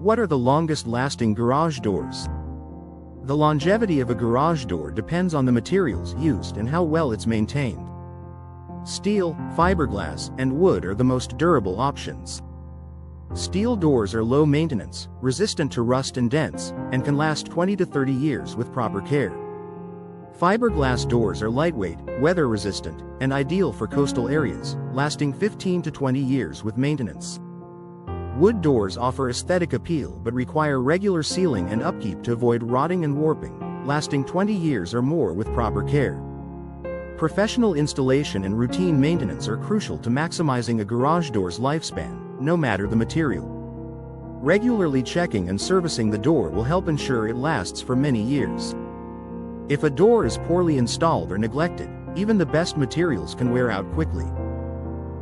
What are the longest-lasting garage doors? The longevity of a garage door depends on the materials used and how well it's maintained. Steel, fiberglass, and wood are the most durable options. Steel doors are low maintenance, resistant to rust and dents, and can last 20 to 30 years with proper care. Fiberglass doors are lightweight, weather-resistant, and ideal for coastal areas, lasting 15 to 20 years with maintenance. Wood doors offer aesthetic appeal but require regular sealing and upkeep to avoid rotting and warping, lasting 20 years or more with proper care. Professional installation and routine maintenance are crucial to maximizing a garage door's lifespan, no matter the material. Regularly checking and servicing the door will help ensure it lasts for many years. If a door is poorly installed or neglected, even the best materials can wear out quickly.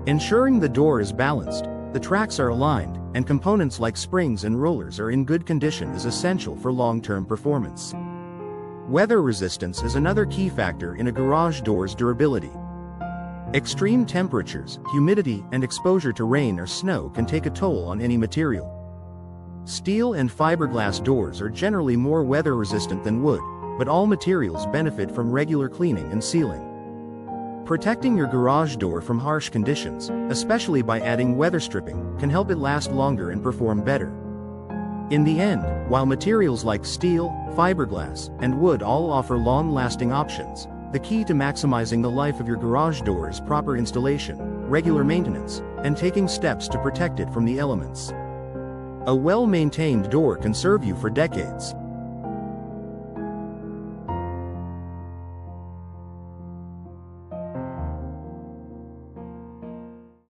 Ensuring the door is balanced, the tracks are aligned, and components like springs and rollers are in good condition is essential for long-term performance. Weather resistance is another key factor in a garage door's durability. Extreme temperatures, humidity, and exposure to rain or snow can take a toll on any material. Steel and fiberglass doors are generally more weather-resistant than wood, but all materials benefit from regular cleaning and sealing. Protecting your garage door from harsh conditions, especially by adding weather stripping, can help it last longer and perform better. In the end, while materials like steel, fiberglass, and wood all offer long-lasting options, the key to maximizing the life of your garage door is proper installation, regular maintenance, and taking steps to protect it from the elements. A well-maintained door can serve you for decades.